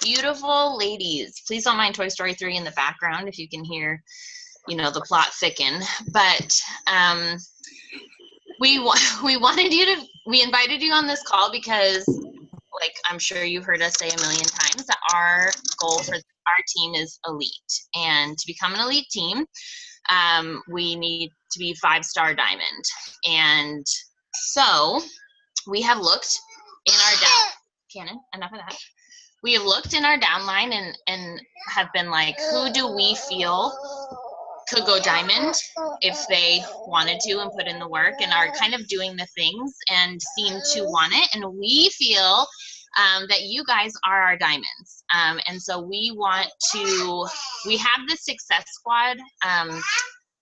beautiful ladies, please don't mind Toy Story 3 in the background if you can hear, the plot thicken. But we invited you on this call because, like I'm sure you've heard us say a million times, that our goal for our team is elite. And to become an elite team, we need to be 5-star diamond. And so we have looked in our Cannon, enough of that. We have looked in our downline and have been like, who do we feel could go diamond if they wanted to and put in the work and are kind of doing the things and seem to want it. And we feel that you guys are our diamonds. And so we have the success squad. I'm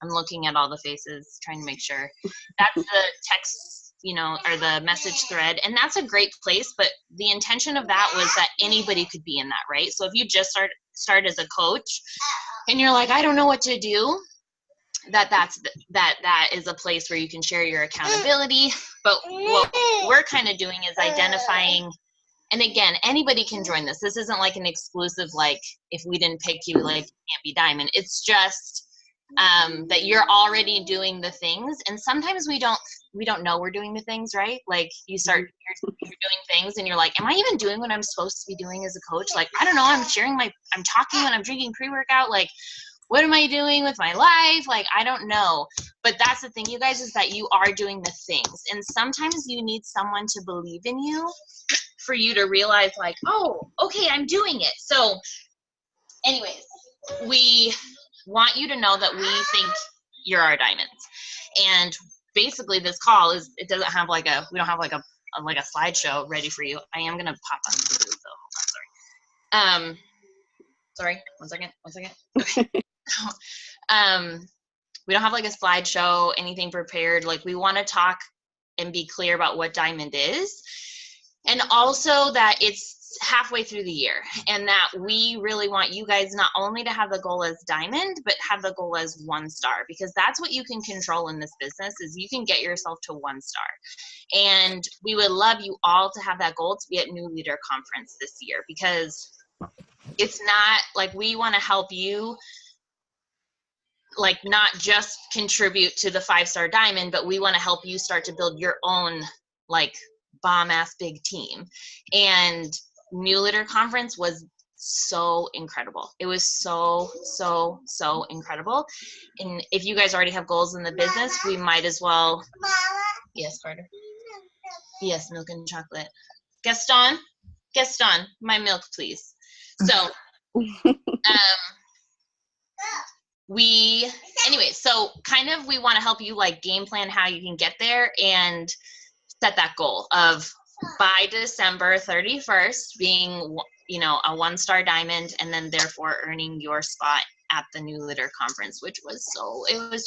looking at all the faces, trying to make sure. That's the text, or the message thread. And that's a great place, but the intention of that was that anybody could be in that, right? So if you just start as a coach and you're like, I don't know what to do, that is a place where you can share your accountability. But what we're kind of doing is identifying, and again, anybody can join this. This isn't like an exclusive, like if we didn't pick you, like you can't be diamond. It's just that you're already doing the things, and sometimes we don't know we're doing the things, right? Like you're doing things and you're like, am I even doing what I'm supposed to be doing as a coach? Like, I don't know, I'm talking when I'm drinking pre-workout, like what am I doing with my life? Like, I don't know. But that's the thing, you guys, is that you are doing the things, and sometimes you need someone to believe in you for you to realize, like, oh, okay, I'm doing it. So anyways, we want you to know that we think you're our diamonds. And basically this call is, we don't have like a slideshow ready for you. I am going to pop on the booth though. Hold on, sorry. One second. Okay. We don't have like a slideshow, anything prepared. Like, we want to talk and be clear about what diamond is. And also that it's halfway through the year, and that we really want you guys not only to have the goal as diamond, but have the goal as 1-star, because that's what you can control in this business, is you can get yourself to 1-star. And we would love you all to have that goal to be at New Leader Conference this year, because it's not like we want to help you, like not just contribute to the 5-star diamond, but we want to help you start to build your own like bomb ass big team. And New Leader Conference was so incredible. It was so incredible. And if you guys already have goals in the business, we might as well. Yes, Carter. Yes, milk and chocolate. Gaston, my milk, please. So, so kind of we want to help you like game plan how you can get there and set that goal of by December 31st being, a 1-star diamond, and then therefore earning your spot at the New Leader Conference, which was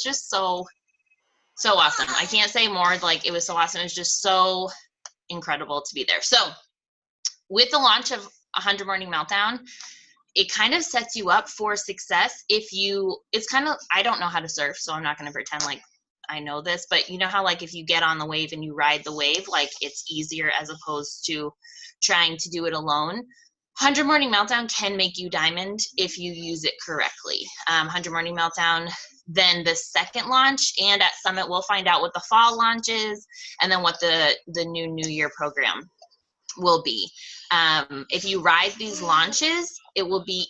just so awesome. I can't say more. Like, it was so awesome. It was just so incredible to be there. So with the launch of 100 Morning Meltdown, it kind of sets you up for success. It's kind of, I don't know how to surf, so I'm not going to pretend like I know this, but you know how like if you get on the wave and you ride the wave, like it's easier as opposed to trying to do it alone. 100 Morning Meltdown can make you diamond if you use it correctly. 100 Morning Meltdown, then the second launch, and at Summit we'll find out what the fall launch is, and then what the new year program will be. If you ride these launches, it will be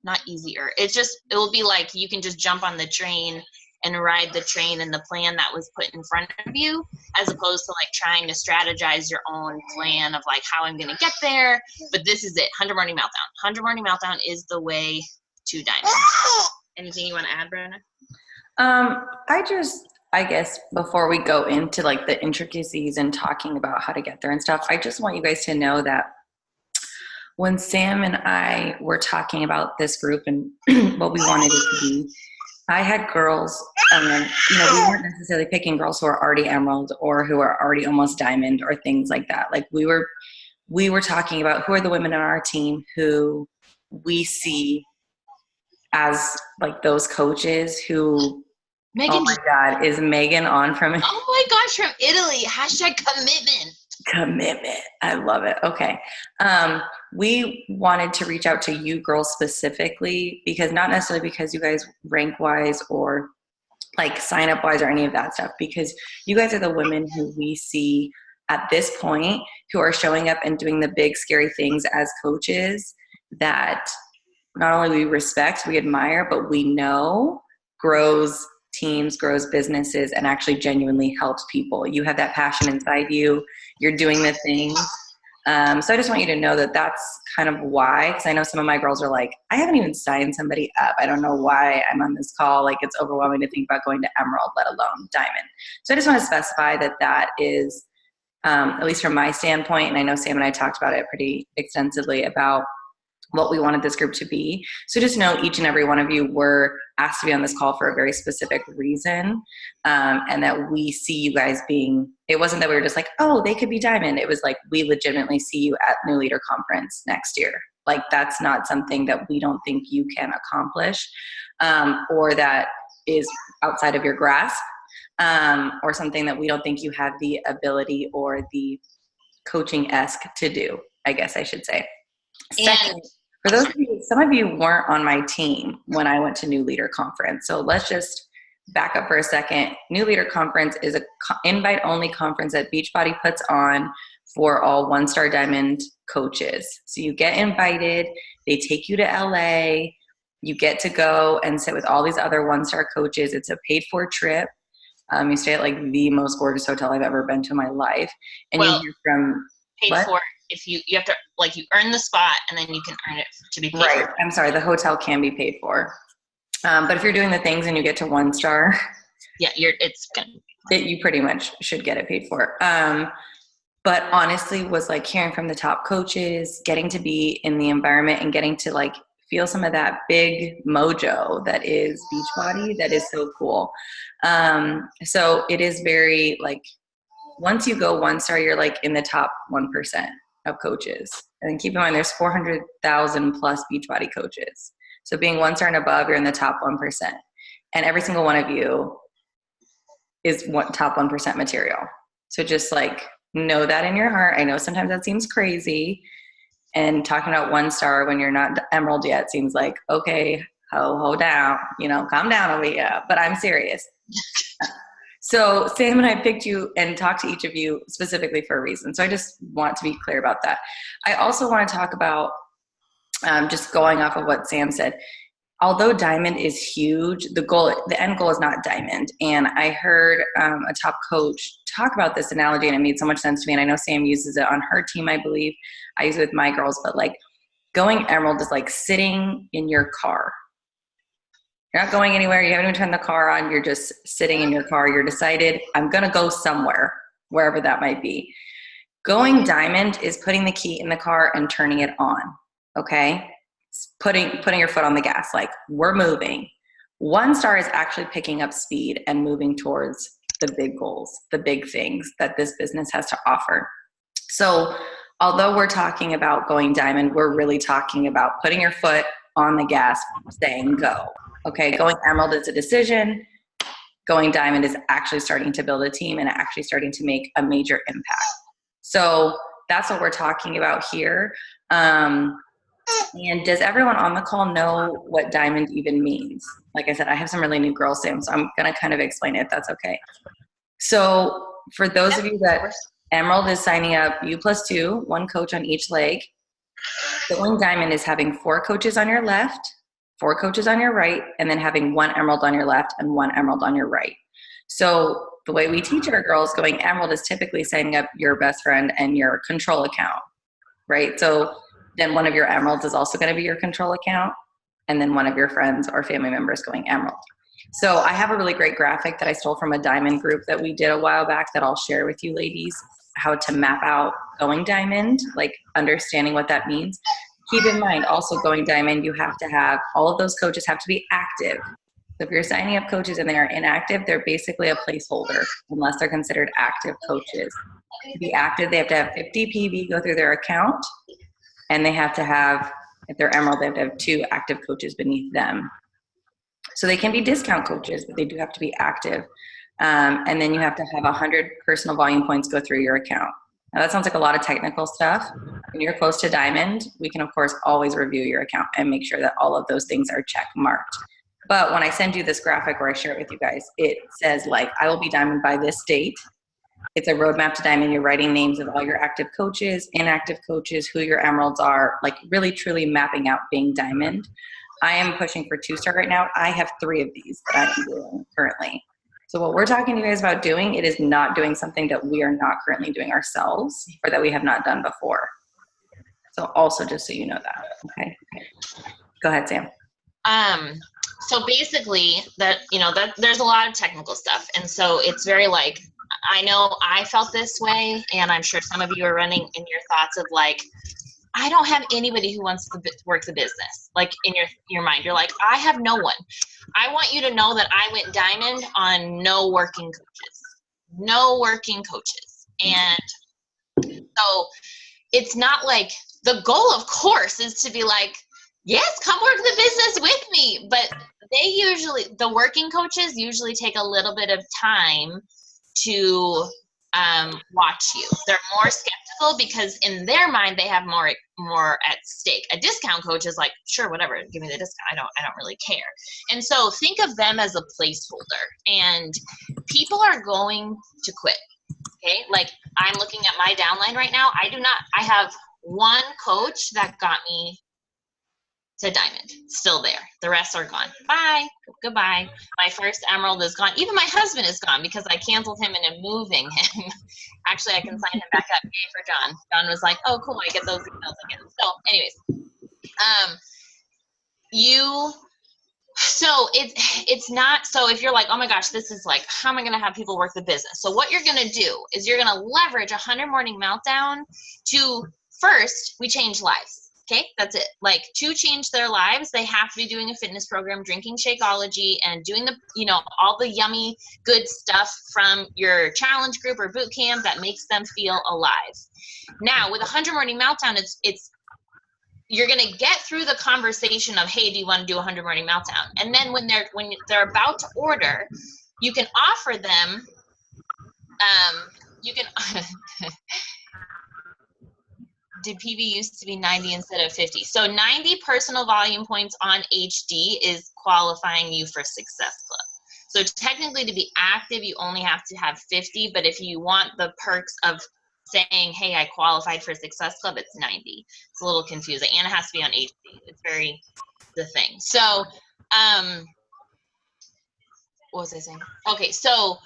not easier. It will be like you can just jump on the train and ride the train and the plan that was put in front of you, as opposed to like trying to strategize your own plan of like how I'm going to get there. But this is it. 100 Morning Meltdown. 100 Morning Meltdown is the way to diamond. Anything you want to add, Brenna? I guess before we go into like the intricacies and talking about how to get there and stuff, I just want you guys to know that when Sam and I were talking about this group and what we wanted it to be, I had girls, we weren't necessarily picking girls who are already emerald or who are already almost diamond or things like that. Like we were talking about who are the women on our team who we see as like those coaches who, Megan, oh my God, is Megan on from? Oh my gosh, from Italy, #commitment. Commitment. I love it. Okay. We wanted to reach out to you girls specifically because not necessarily because you guys rank wise or like sign up wise or any of that stuff, because you guys are the women who we see at this point who are showing up and doing the big scary things as coaches that not only we respect, we admire, but we know grows teams, grows businesses, and actually genuinely helps people. You have that passion inside you. You're doing the things. So I just want you to know that that's kind of why, because I know some of my girls are like, I haven't even signed somebody up. I don't know why I'm on this call. Like, it's overwhelming to think about going to Emerald, let alone Diamond. So I just want to specify that that is, at least from my standpoint, and I know Sam and I talked about it pretty extensively about what we wanted this group to be. So just know each and every one of you were asked to be on this call for a very specific reason, and that we see you guys being, it wasn't that we were just like, oh, they could be Diamond. It was like, we legitimately see you at New Leader Conference next year. Like, that's not something that we don't think you can accomplish, or that is outside of your grasp, or something that we don't think you have the ability or the coaching-esque to do, I guess I should say. Second, for those of you, some of you weren't on my team when I went to New Leader Conference. So let's just back up for a second. New Leader Conference is a invite-only conference that Beachbody puts on for all one-star Diamond coaches. So you get invited, they take you to LA, you get to go and sit with all these other one-star coaches. It's a paid-for trip. You stay at like the most gorgeous hotel I've ever been to in my life. And you hear from paid for if you have to, like, you earn the spot and then you can earn it to be paid right. for. I'm sorry, the hotel can be paid for. But if you're doing the things and you get to one star, yeah, it's good. You pretty much should get it paid for. But honestly, was like hearing from the top coaches, getting to be in the environment and getting to like feel some of that big mojo that is Beachbody. That is so cool. So it is very like, once you go one star, you're like in the top 1% of coaches. And then keep in mind, there's 400,000 plus Beachbody coaches. So being one star and above, you're in the top 1%. And every single one of you is top 1% material. So just like know that in your heart. I know sometimes that seems crazy. And talking about one star when you're not Emerald yet seems like, okay, ho down, calm down over here. But I'm serious. So Sam and I picked you and talked to each of you specifically for a reason. So I just want to be clear about that. I also want to talk about just going off of what Sam said. Although Diamond is huge, the end goal is not Diamond. And I heard a top coach talk about this analogy, and it made so much sense to me. And I know Sam uses it on her team, I believe. I use it with my girls, but like going Emerald is like sitting in your car. You're not going anywhere. You haven't even turned the car on. You're just sitting in your car. You're decided, I'm going to go somewhere, wherever that might be. Going Diamond is putting the key in the car and turning it on, okay? Putting your foot on the gas, like we're moving. One star is actually picking up speed and moving towards the big goals, the big things that this business has to offer. So although we're talking about going Diamond, we're really talking about putting your foot on the gas, saying go. Okay, going Emerald is a decision. Going Diamond is actually starting to build a team and actually starting to make a major impact. So that's what we're talking about here. And does everyone on the call know what Diamond even means? Like I said, I have some really new girls, Sam, so I'm going to kind of explain it if that's okay. So for those of you that Emerald is signing up, U+2, one coach on each leg. Going Diamond is having 4 coaches on your left, 4 coaches on your right, and then having 1 Emerald on your left and 1 Emerald on your right. So the way we teach our girls, going Emerald is typically signing up your best friend and your control account, right? So then one of your Emeralds is also going to be your control account, and then one of your friends or family members going Emerald. So I have a really great graphic that I stole from a Diamond group that we did a while back that I'll share with you ladies, how to map out going Diamond, like understanding what that means. Keep in mind, also going Diamond, you have to have, all of those coaches have to be active. So if you're signing up coaches and they are inactive, they're basically a placeholder unless they're considered active coaches. To be active, they have to have 50 PV go through their account, and they have to have, if they're Emerald, they have to have 2 active coaches beneath them. So they can be discount coaches, but they do have to be active. And then you have to have 100 personal volume points go through your account. Now that sounds like a lot of technical stuff. When you're close to diamond, we can of course always review your account and make sure that all of those things are check marked. But when I send you this graphic where I share it with you guys, it says like, I will be diamond by this date. It's a roadmap to diamond. You're writing names of all your active coaches, inactive coaches, who your emeralds are, like really truly mapping out being diamond. I am pushing for 2-star right now. I have 3 of these that I am doing currently. So what we're talking to you guys about doing, it is not doing something that we are not currently doing ourselves or that we have not done before. So also just so you know that, okay? Go ahead, Sam. So basically that there's a lot of technical stuff. And so it's very like, I know I felt this way, and I'm sure some of you are running in your thoughts of like, I don't have anybody who wants to work the business. Like in your mind, you're like, I have no one. I want you to know that I went diamond on no working coaches. And so it's not like, the goal of course is to be like, yes, come work the business with me. But the working coaches usually take a little bit of time to watch you. They're more skeptical because in their mind they have more at stake. A discount coach is like, sure, whatever, give me the discount. I don't really care. And so think of them as a placeholder. And people are going to quit. Okay, like I'm looking at my downline right now. I have one coach that got me to diamond, still there. The rest are gone. Bye, goodbye. My first emerald is gone. Even my husband is gone because I canceled him and am moving him. Actually, I can sign him back up. Yay for John. John was like, oh, cool, I get those emails again. So anyways, so it's not, so if you're like, oh my gosh, this is like, how am I going to have people work the business? So what you're going to do is you're going to leverage 100 Morning Meltdown to, first, we change lives. Okay, that's it. Like, to change their lives, they have to be doing a fitness program, drinking Shakeology, and doing all the yummy, good stuff from your challenge group or boot camp that makes them feel alive. Now, with 100 Morning Meltdown, it's you're going to get through the conversation of, hey, do you want to do 100 Morning Meltdown? And then when they're about to order, you can offer them, did PV used to be 90 instead of 50? So 90 personal volume points on HD is qualifying you for Success Club. So technically to be active, you only have to have 50, but if you want the perks of saying, hey, I qualified for Success Club, it's 90. It's a little confusing, and it has to be on HD. It's very the thing. So what was I saying? Okay, so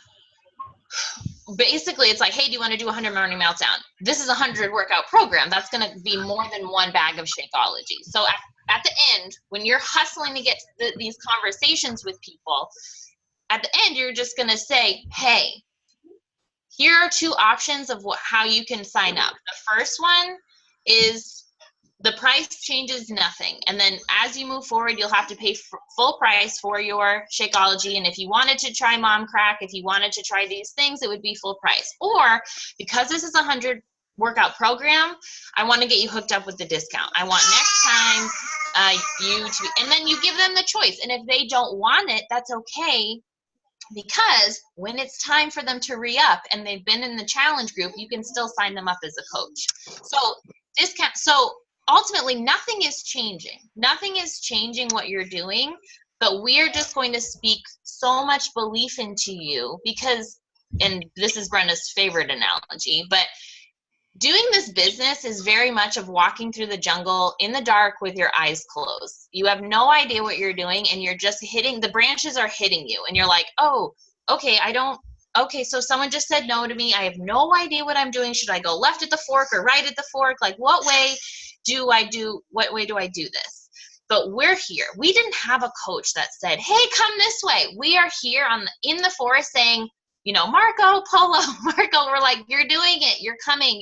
basically it's like, hey, do you want to do 100 Morning Meltdown? This is a 100 workout program. That's going to be more than one bag of Shakeology. So at the end, when you're hustling to get these conversations with people, at the end, you're just going to say, hey, here are 2 options of how you can sign up. The first one is the price changes nothing. And then as you move forward, you'll have to pay full price for your Shakeology. And if you wanted to try Mom Crack, if you wanted to try these things, it would be full price. Or because this is a 100 workout program, I want to get you hooked up with the discount. I want next time and then you give them the choice. And if they don't want it, that's okay. Because when it's time for them to re-up and they've been in the challenge group, you can still sign them up as a coach. So ultimately, nothing is changing. Nothing is changing what you're doing, but we're just going to speak so much belief into you because, and this is Brenda's favorite analogy, but doing this business is very much of walking through the jungle in the dark with your eyes closed. You have no idea what you're doing, and you're just the branches are hitting you, and you're like, oh, okay, so someone just said no to me. I have no idea what I'm doing. Should I go left at the fork or right at the fork? Like, what way do I do this? But we're here. We didn't have a coach that said, hey, come this way. We are here in the forest saying, Marco, Polo, Marco, we're like, you're doing it. You're coming.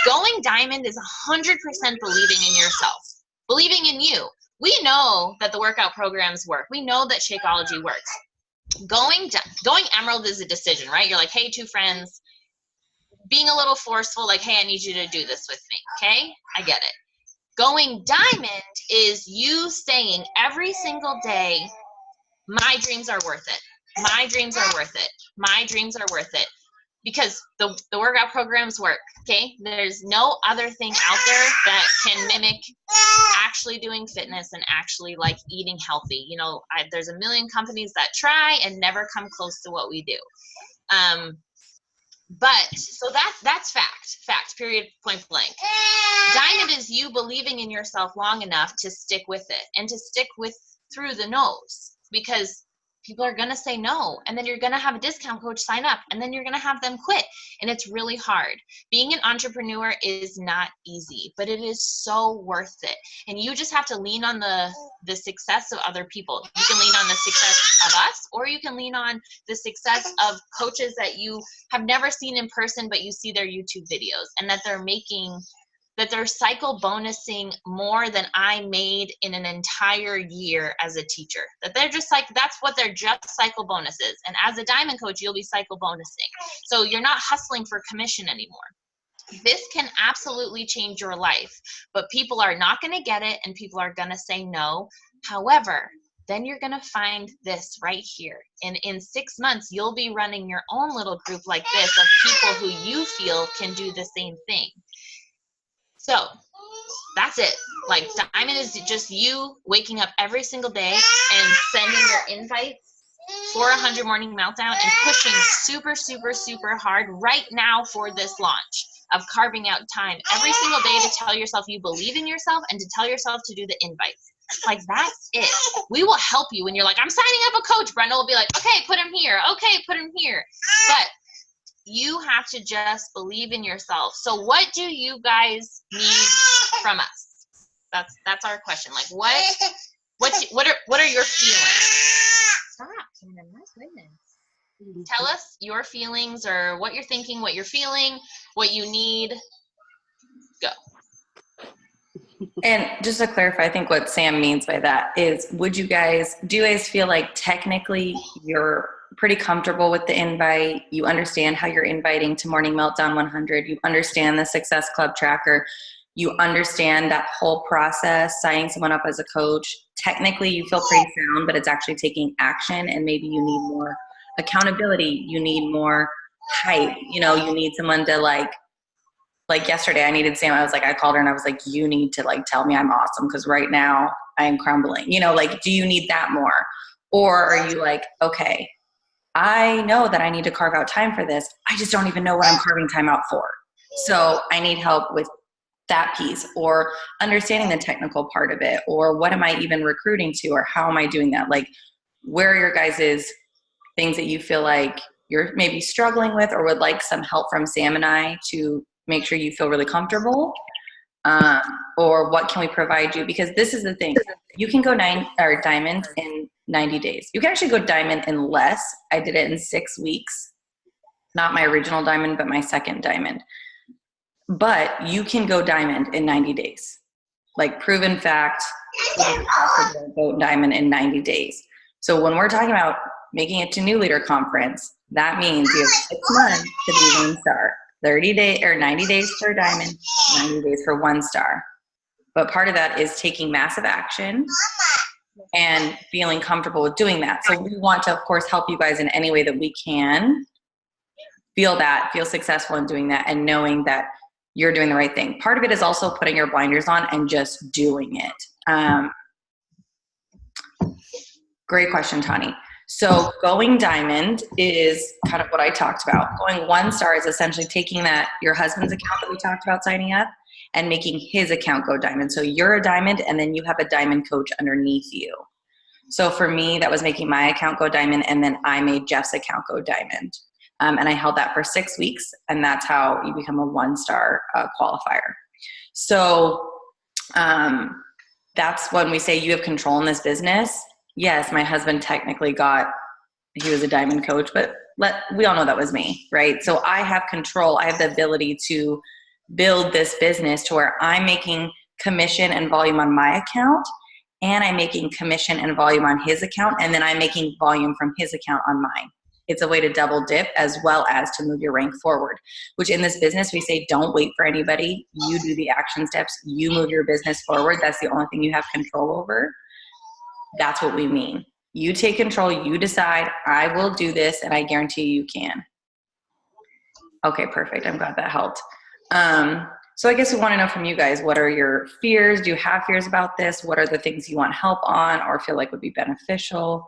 Going diamond is 100% believing in yourself, believing in you. We know that the workout programs work. We know that Shakeology works. Going emerald is a decision, right? You're like, hey, 2 friends, being a little forceful, like, hey, I need you to do this with me, okay? I get it. Going diamond is you saying every single day, my dreams are worth it. My dreams are worth it. My dreams are worth it. because the workout programs work, okay? There's no other thing out there that can mimic actually doing fitness and actually like eating healthy. You know, there's a million companies that try and never come close to what we do. But so that's fact, period, point blank. Diamond is you believing in yourself long enough to stick with it and to stick with through the no's, because people are going to say no, and then you're going to have a discount coach sign up, and then you're going to have them quit, and it's really hard. Being an entrepreneur is not easy, but it is so worth it. And you just have to lean on the success of other people. You can lean on the success of us, or you can lean on the success of coaches that you have never seen in person, but you see their YouTube videos, and that they're cycle bonusing more than I made in an entire year as a teacher. That they're just like, that's what they're just cycle bonuses. And as a diamond coach, you'll be cycle bonusing. So you're not hustling for commission anymore. This can absolutely change your life, but people are not going to get it, and people are going to say no. However, then you're going to find this right here. And in 6 months, you'll be running your own little group like this of people who you feel can do the same thing. So that's it. Like, Diamond is just you waking up every single day and sending your invites for 100 Morning Meltdown and pushing super, super, super hard right now for this launch of carving out time every single day to tell yourself you believe in yourself and to tell yourself to do the invites. Like, that's it. We will help you when you're like, I'm signing up a coach. Brenda will be like, okay, put him here. Okay, put him here. But you have to just believe in yourself. So what do you guys need from us? That's our question. Like, what are your feelings? Stop, Cannon. My goodness. Tell us your feelings, or what you're thinking, what you're feeling, what you need. Go. And just to clarify, I think what Sam means by that is, do you guys feel like technically you're pretty comfortable with the invite? You understand how you're inviting to Morning Meltdown 100. You understand the Success Club tracker. You understand that whole process, signing someone up as a coach. Technically, you feel pretty sound, but it's actually taking action, and maybe you need more accountability. You need more hype. You know, you need someone to like yesterday, I needed Sam. I called her and I was like, you need to like tell me I'm awesome, because right now I am crumbling. You know, like, do you need that more? Or are you like, okay, I know that I need to carve out time for this. I just don't even know what I'm carving time out for. So I need help with that piece, or understanding the technical part of it, or what am I even recruiting to, or how am I doing that? Like, where are your guys' things that you feel like you're maybe struggling with, or would like some help from Sam and I to make sure you feel really comfortable? Or what can we provide you? Because this is the thing. You can go diamond in 90 days. You can actually go diamond in less. I did it in 6 weeks. Not my original diamond, but my second diamond. But you can go diamond in 90 days. Like, proven fact, it is possible to go diamond in 90 days. So when we're talking about making it to New Leader Conference, that means you have 6 months to be 1 star. 30 days or 90 days for a diamond, 90 days for 1 star. But part of that is taking massive action and feeling comfortable with doing that. So we want to, of course, help you guys in any way that we can feel successful in doing that, and knowing that you're doing the right thing. Part of it is also putting your blinders on and just doing it. Great question, Tani. So going diamond is kind of what I talked about. Going 1 star is essentially taking your husband's account that we talked about signing up and making his account go diamond. So you're a diamond, and then you have a diamond coach underneath you. So for me, that was making my account go diamond, and then I made Jeff's account go diamond. And I held that for 6 weeks, and that's how you become a 1 star qualifier. So that's when we say you have control in this business. Yes, my husband technically he was a diamond coach, but we all know that was me, right? So I have control. I have the ability to build this business to where I'm making commission and volume on my account, and I'm making commission and volume on his account, and then I'm making volume from his account on mine. It's a way to double dip, as well as to move your rank forward, which in this business, we say, don't wait for anybody. You do the action steps. You move your business forward. That's the only thing you have control over. That's what we mean. You take control. You decide, I will do this, and I guarantee you can. Okay, perfect. I'm glad that helped. So I guess we want to know from you guys, what are your fears? Do you have fears about this? What are the things you want help on or feel like would be beneficial?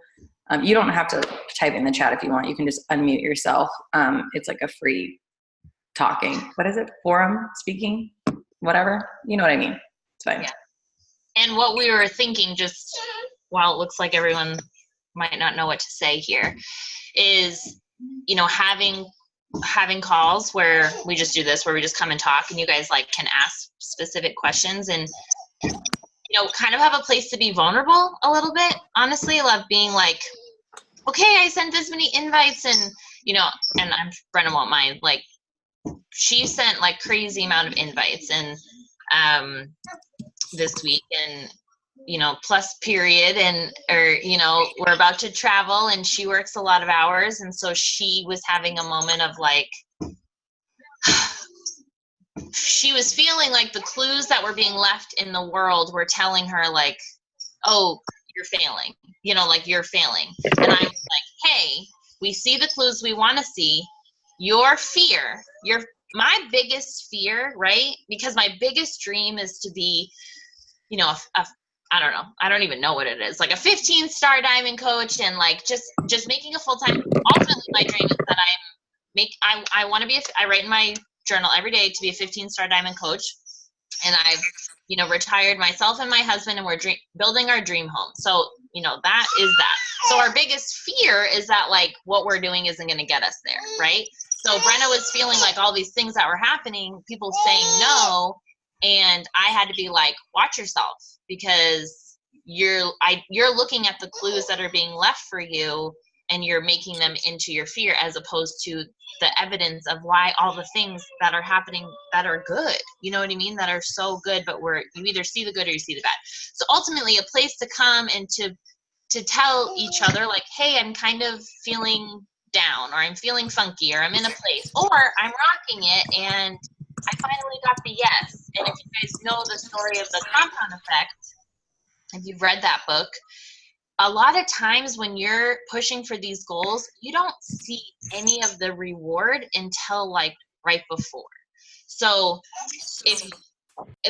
You don't have to type in the chat if you want. You can just unmute yourself. It's like a free talking. What is it? Forum speaking? Whatever. You know what I mean. It's fine. Yeah. And what we were thinking, just while it looks like everyone might not know what to say here, is, you know, having calls where we just do this, where we just come and talk, and you guys like can ask specific questions, and you know, kind of have a place to be vulnerable a little bit. Honestly, I love being like, okay, I sent this many invites, and you know, and Brenna won't mind, like she sent like crazy amount of invites, and this week, and you know, plus period, and or you know, we're about to travel, and she works a lot of hours, and so she was having a moment of like she was feeling like the clues that were being left in the world were telling her like, oh, you're failing, you know, like you're failing. And I'm like, hey, we see the clues we want to see. Your fear, my biggest fear, right? Because my biggest dream is to be, you know, I don't know. I don't even know what it is. Like a 15-star diamond coach, and like just making a full-time. Ultimately, my dream is that I want to be. I write in my journal every day to be a 15-star diamond coach, and I've, you know, retired myself and my husband, and we're building our dream home. So, you know, that is that. So our biggest fear is that like what we're doing isn't going to get us there, right? So Brenna was feeling like all these things that were happening, people saying no. And I had to be like, watch yourself, because you're looking at the clues that are being left for you, and you're making them into your fear, as opposed to the evidence of why all the things that are happening that are good, you know what I mean, that are so good, but you either see the good or you see the bad. So ultimately, a place to come and to tell each other like, hey, I'm kind of feeling down, or I'm feeling funky, or I'm in a place, or I'm rocking it, and I finally got the yes. And if you guys know the story of the compound effect, if you've read that book, a lot of times when you're pushing for these goals, you don't see any of the reward until like right before. So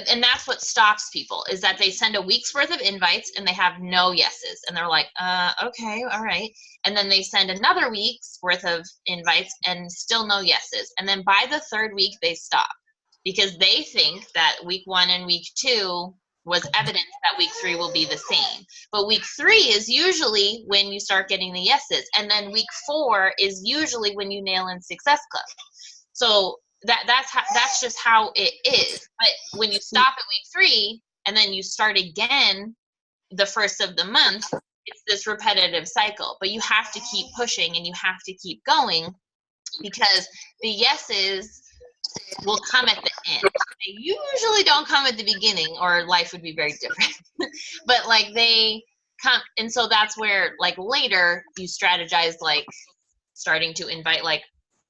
and that's what stops people, is that they send a week's worth of invites and they have no yeses, and they're like, okay, all right. And then they send another week's worth of invites and still no yeses. And then by the third week, they stop, because they think that week 1 and week 2 was evidence that week 3 will be the same. But week 3 is usually when you start getting the yeses. And then week 4 is usually when you nail in Success Club. So that's just how it is. But when you stop at week 3 and then you start again the first of the month, it's this repetitive cycle. But you have to keep pushing, and you have to keep going, because the yeses will come at the end. They usually don't come at the beginning, or life would be very different. But like they come, and so that's where like later you strategize, like starting to invite like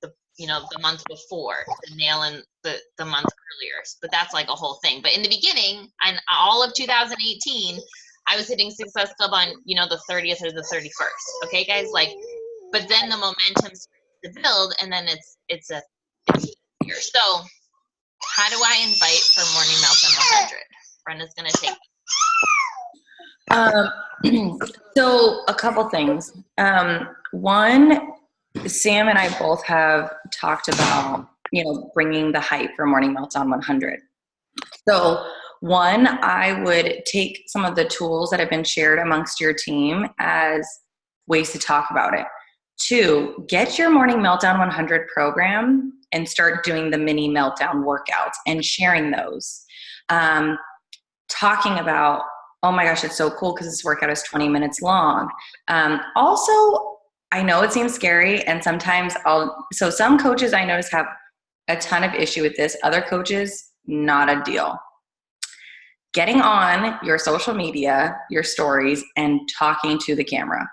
the month before to nail in the month earlier. But that's like a whole thing. But in the beginning, and all of 2018, I was hitting Success Club on the 30th or the 31st. Okay, guys, like, but then the momentum starts to build, and then it's here. So how do I invite for Morning Meltdown 100? Brenda's gonna take. So a couple things. One, Sam and I both have talked about, bringing the hype for Morning Meltdown 100. So one, I would take some of the tools that have been shared amongst your team as ways to talk about it. Two, get your Morning Meltdown 100 program and start doing the mini meltdown workouts and sharing those. Talking about, oh my gosh, it's so cool because this workout is 20 minutes long. Also, I know it seems scary, and sometimes so some coaches I notice have a ton of issue with this. Other coaches, not a deal. Getting on your social media, your stories, and talking to the camera.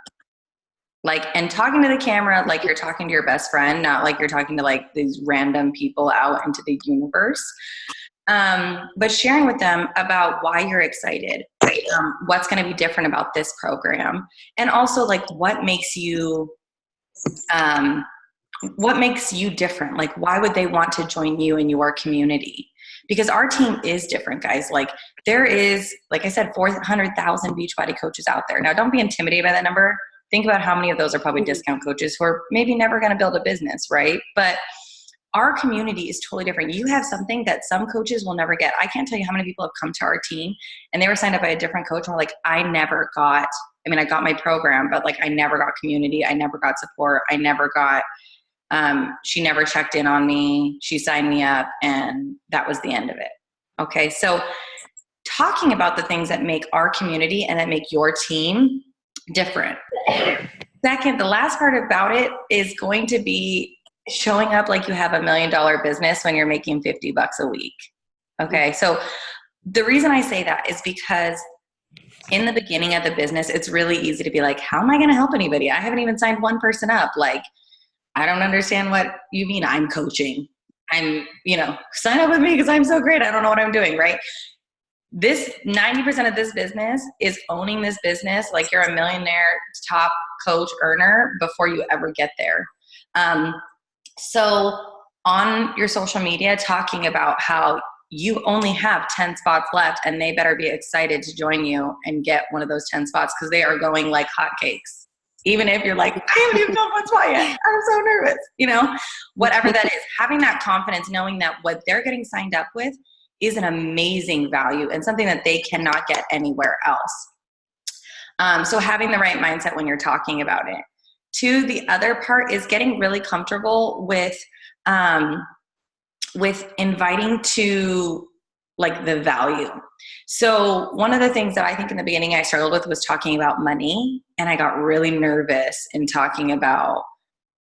And talking to the camera like you're talking to your best friend, not like you're talking to like these random people out into the universe. But sharing with them about why you're excited, what's going to be different about this program, and also like what makes you what makes you different? Like, why would they want to join you in your community? Because our team is different, guys. Like, there is, like I said, 400,000 Beachbody coaches out there. Now, don't be intimidated by that number. Think about how many of those are probably discount coaches who are maybe never going to build a business, right? But our community is totally different. You have something that some coaches will never get. I can't tell you how many people have come to our team and they were signed up by a different coach and were like, I got my program, but like, I never got community. I never got support. I never got, she never checked in on me. She signed me up and that was the end of it. Okay. So talking about the things that make our community and that make your team different. Second, the last part about it is going to be showing up like you have $1 million business when you're making $50 a week. Okay. So the reason I say that is because in the beginning of the business, it's really easy to be like, how am I going to help anybody? I haven't even signed one person up. Like, I don't understand what you mean I'm coaching. Sign up with me because I'm so great. I don't know what I'm doing. Right. This 90% of this business is owning this business like you're a millionaire top coach earner before you ever get there. So on your social media, talking about how you only have 10 spots left and they better be excited to join you and get one of those 10 spots because they are going like hotcakes. Even if you're like, I haven't even done one spot yet. I'm so nervous. Whatever that is, having that confidence, knowing that what they're getting signed up with is an amazing value and something that they cannot get anywhere else. So having the right mindset when you're talking about it. Two, the other part is getting really comfortable with inviting to like the value. So one of the things that I think in the beginning I struggled with was talking about money, and I got really nervous in talking about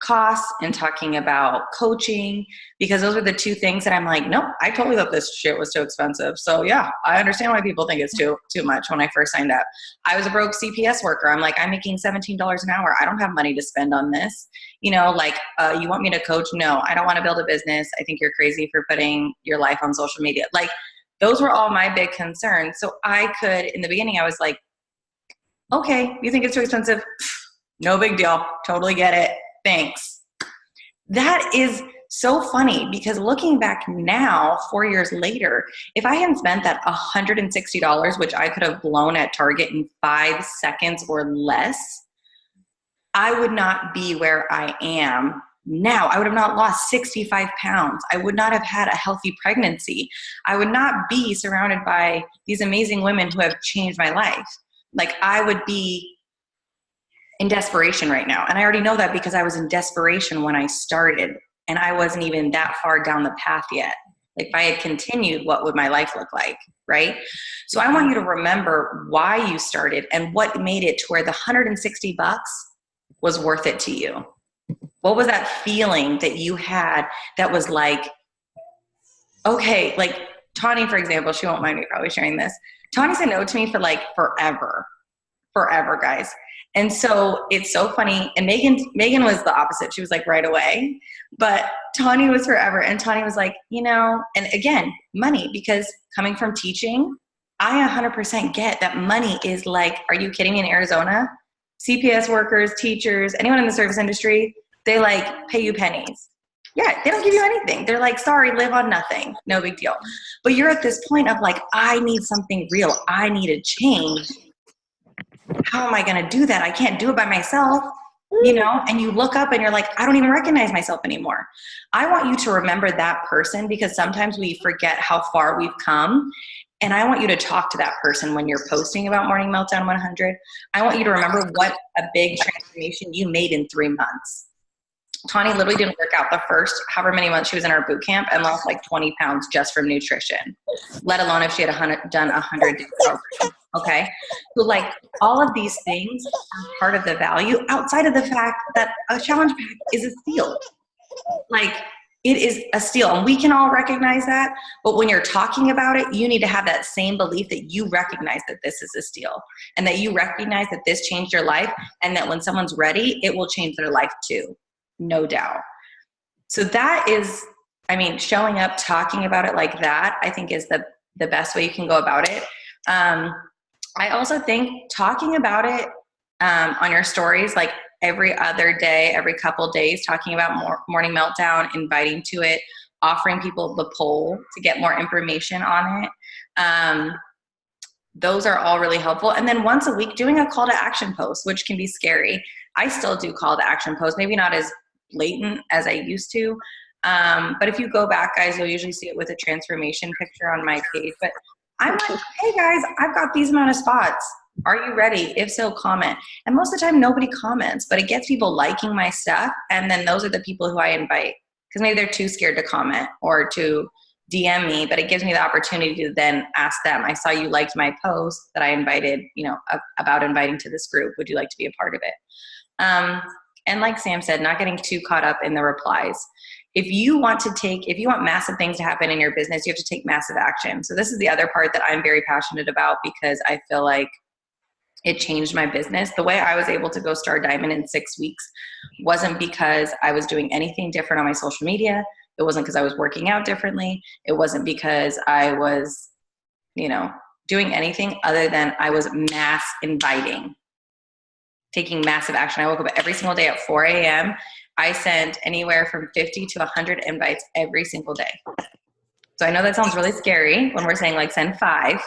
costs and talking about coaching, because those are the two things that I'm like, nope, I totally thought this shit was too expensive. So yeah, I understand why people think it's too much. When I first signed up, I was a broke CPS worker. I'm like, I'm making $17 an hour. I don't have money to spend on this. You want me to coach? No, I don't want to build a business. I think you're crazy for putting your life on social media. Like, those were all my big concerns. So I could, in the beginning, I was like, okay, you think it's too expensive? No big deal. Totally get it. Thanks. That is so funny because looking back now, 4 years later, if I hadn't spent that $160, which I could have blown at Target in 5 seconds or less, I would not be where I am now. I would have not lost 65 pounds. I would not have had a healthy pregnancy. I would not be surrounded by these amazing women who have changed my life. Like, I would be in desperation right now. And I already know that because I was in desperation when I started and I wasn't even that far down the path yet. Like, if I had continued, what would my life look like? Right? So I want you to remember why you started and what made it to where the $160 was worth it to you. What was that feeling that you had that was like, okay, like Tawny, for example, she won't mind me probably sharing this. Tawny said no to me for like forever, guys. And so it's so funny. And Megan was the opposite. She was like right away, but Tawny was forever. And Tawny was like, and again, money, because coming from teaching, I 100% get that money is like, are you kidding me? In Arizona, CPS workers, teachers, anyone in the service industry, they like pay you pennies. Yeah, they don't give you anything. They're like, sorry, live on nothing. No big deal. But you're at this point of like, I need something real. I need a change. How am I going to do that? I can't do it by myself, and you look up and you're like, I don't even recognize myself anymore. I want you to remember that person because sometimes we forget how far we've come. And I want you to talk to that person when you're posting about Morning Meltdown 100. I want you to remember what a big transformation you made in 3 months. Tawny literally didn't work out the first however many months she was in our boot camp and lost like 20 pounds just from nutrition, let alone if she had done 100 days program. Okay. So like all of these things are part of the value outside of the fact that a challenge pack is a steal. Like, it is a steal, and we can all recognize that. But when you're talking about it, you need to have that same belief that you recognize that this is a steal and that you recognize that this changed your life and that when someone's ready, it will change their life too. No doubt. So that is, showing up, talking about it like that, I think is the best way you can go about it. I also think talking about it on your stories, like every other day, every couple days, talking about Morning Meltdown, inviting to it, offering people the poll to get more information on it. Those are all really helpful. And then once a week, doing a call to action post, which can be scary. I still do call to action posts, maybe not as blatant as I used to. But if you go back, guys, you'll usually see it with a transformation picture on my page. But I'm like, hey guys, I've got these amount of spots. Are you ready? If so, comment. And most of the time, nobody comments, but it gets people liking my stuff. And then those are the people who I invite, because maybe they're too scared to comment or to DM me, but it gives me the opportunity to then ask them, I saw you liked my post that I invited, about inviting to this group. Would you like to be a part of it? And like Sam said, not getting too caught up in the replies. If you want massive things to happen in your business, you have to take massive action. So this is the other part that I'm very passionate about, because I feel like it changed my business. The way I was able to go Star Diamond in 6 weeks wasn't because I was doing anything different on my social media. It wasn't because I was working out differently. It wasn't because I was, doing anything other than I was mass inviting, taking massive action. I woke up every single day at 4 a.m. I sent anywhere from 50 to 100 invites every single day. So I know that sounds really scary when we're saying like send 5.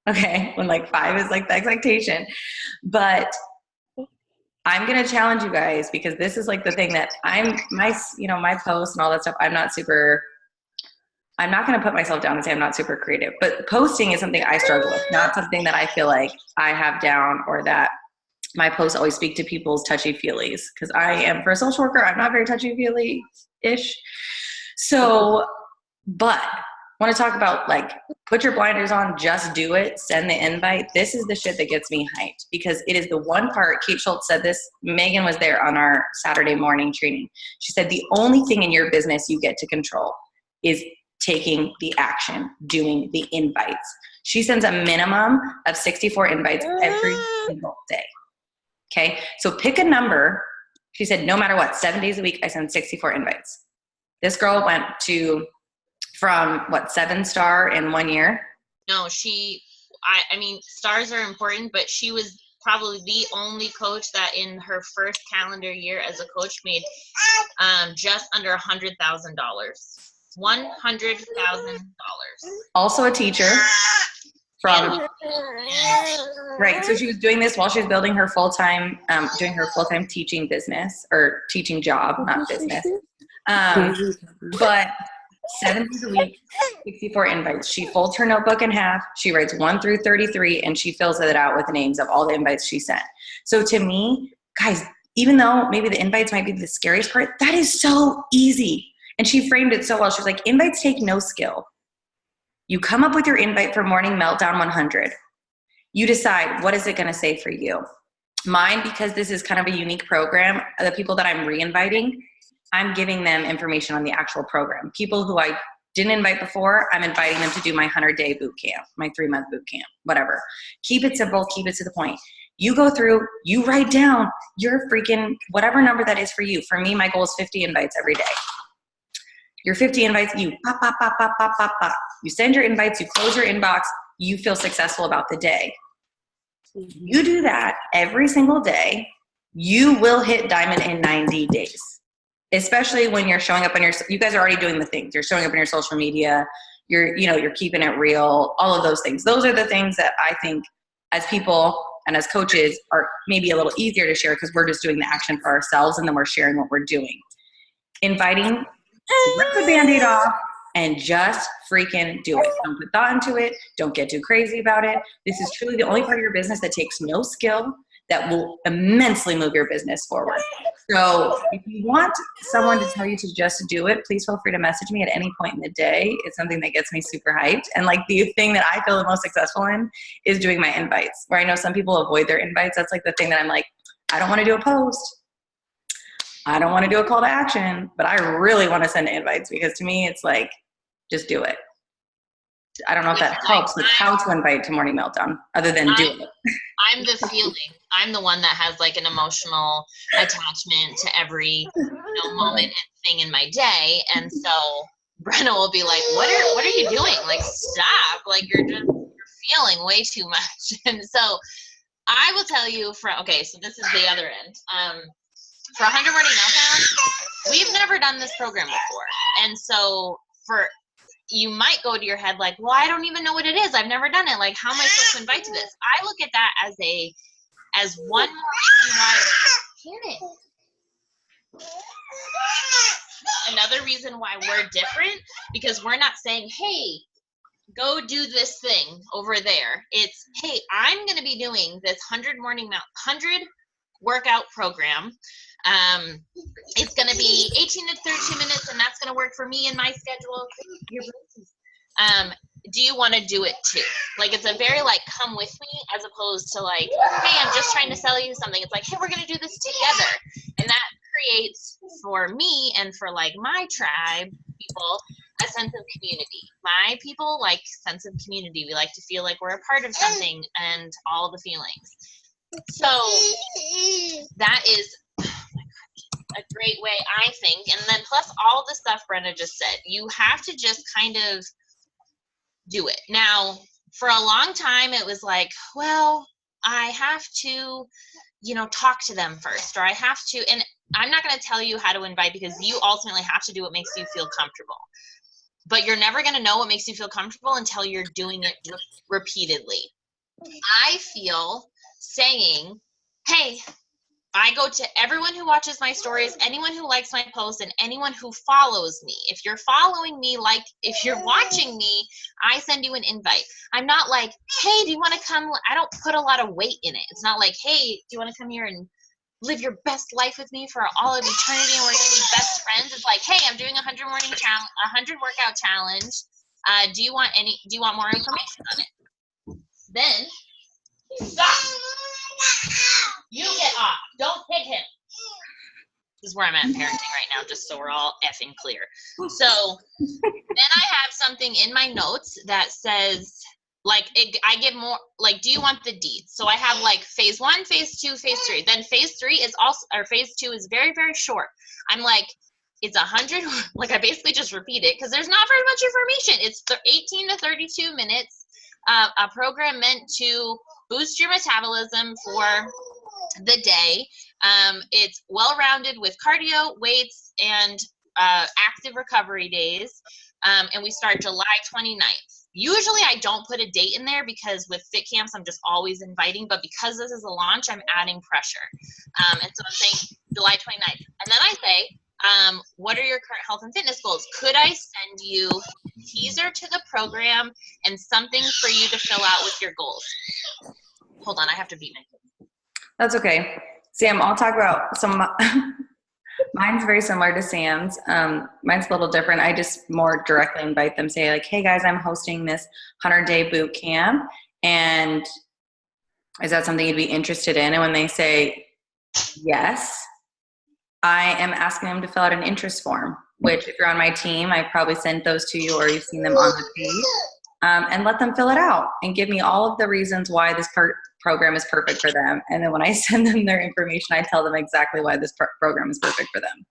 Okay, when like 5 is like the expectation. But I'm going to challenge you guys, because this is like the thing that my posts and all that stuff, I'm not going to put myself down and say I'm not super creative, but posting is something I struggle with, not something that I feel like I have down, or that my posts always speak to people's touchy-feelies, because I am, for a social worker, I'm not very touchy-feely-ish. So, but I want to talk about like, put your blinders on, just do it, send the invite. This is the shit that gets me hyped, because it is the one part. Kate Schultz said this. Megan was there on our Saturday morning training. She said the only thing in your business you get to control is taking the action, doing the invites. She sends a minimum of 64 invites every single day. Okay, so pick a number. She said, no matter what, 7 days a week, I send 64 invites. This girl went from 7-star in 1 year? No, I mean, stars are important, but she was probably the only coach that in her first calendar year as a coach made just under $100,000. $100,000. Also a teacher. Right, so she was doing this while she was building her full-time, teaching business, or teaching job, not business. But 7 days a week, 64 invites. She folds her notebook in half. She writes 1 through 33, and she fills it out with the names of all the invites she sent. So to me, guys, even though maybe the invites might be the scariest part, that is so easy. And she framed it so well. She was like, invites take no skill. You come up with your invite for Morning Meltdown 100. You decide, what is it going to say for you? Mine, because this is kind of a unique program, the people that I'm re-inviting, I'm giving them information on the actual program. People who I didn't invite before, I'm inviting them to do my 100-day boot camp, my 3-month boot camp, whatever. Keep it simple, keep it to the point. You go through, you write down your freaking, whatever number that is for you. For me, my goal is 50 invites every day. Your 50 invites, you pop, pop, pop, pop, pop, pop, pop. You send your invites, you close your inbox, you feel successful about the day. You do that every single day, you will hit diamond in 90 days. Especially when you're showing up on you guys are already doing the things. You're showing up on your social media, you're keeping it real, all of those things. Those are the things that I think as people and as coaches are maybe a little easier to share, because we're just doing the action for ourselves and then we're sharing what we're doing. Inviting, rip the Band-Aid off and just freaking do it. Don't put thought into it. Don't get too crazy about it. This is truly the only part of your business that takes no skill, that will immensely move your business forward. So if you want someone to tell you to just do it, please feel free to message me at any point in the day. It's something that gets me super hyped. And like the thing that I feel the most successful in is doing my invites, where I know some people avoid their invites. That's like the thing that I'm like, I don't want to do a post. I don't want to do a call to action, but I really want to send invites, because to me, it's like, just do it. I don't know if that helps with how to invite to Morning Meltdown other than do it. I'm the feeling. I'm the one that has like an emotional attachment to every moment and thing in my day. And so Brenna will be like, what are you doing? Like, stop. Like, you're feeling way too much. And so I will tell you okay, so this is the other end. For 100 Morning Meltdown, we've never done this program before. And so you might go to your head like, well, I don't even know what it is. I've never done it. Like, how am I supposed to invite to this? I look at that as one more reason why, another reason why we're different, because we're not saying, hey, go do this thing over there. It's, hey, I'm going to be doing this 100 workout program. It's going to be 18 to 32 minutes, and that's going to work for me and my schedule. Do you want to do it too? Like, it's a very like, come with me, as opposed to like, hey, I'm just trying to sell you something. It's like, hey, we're going to do this together. And that creates, for me and for like my tribe people, a sense of community. My people like sense of community. We like to feel like we're a part of something and all the feelings. So that is a great way, I think. And then plus all the stuff Brenna just said, you have to just kind of do it. Now, for a long time, it was like, well, I have to, talk to them first, or I have to, and I'm not going to tell you how to invite, because you ultimately have to do what makes you feel comfortable. But you're never going to know what makes you feel comfortable until you're doing it repeatedly. I feel saying, hey, I go to everyone who watches my stories, anyone who likes my posts, and anyone who follows me. If you're following me, like if you're watching me, I send you an invite. I'm not like, hey, do you want to come? I don't put a lot of weight in it. It's not like, hey, do you want to come here and live your best life with me for all of eternity, and we're going to be best friends? It's like, hey, I'm doing a 100 workout challenge. Do you want more information on it? Then stop. You get off. Don't hit him. This is where I'm at parenting right now, just so we're all effing clear. So then I have something in my notes that says, like, I give more, like, do you want the deeds? So I have like phase 1, phase 2, phase 3. Then phase 3 is also, or phase 2 is very, very short. I'm like, it's 100, like I basically just repeat it because there's not very much information. It's 18 to 32 minutes, a program meant to boost your metabolism for the day. It's well-rounded with cardio, weights, and active recovery days. And we start July 29th. Usually I don't put a date in there because with fit camps, I'm just always inviting, but because this is a launch, I'm adding pressure. And so I'm saying July 29th. And then I say, what are your current health and fitness goals? Could I send you a teaser to the program and something for you to fill out with your goals? Hold on, I have to beat my kids. That's okay. Sam, I'll talk about some. Mine's very similar to Sam's. Mine's a little different. I just more directly invite them, say like, hey guys, I'm hosting this 100-day boot camp. And is that something you'd be interested in? And when they say yes, I am asking them to fill out an interest form, which if you're on my team, I probably sent those to you or you've seen them on the page. And let them fill it out and give me all of the reasons why this program is perfect for them. And then when I send them their information, I tell them exactly why this program is perfect for them.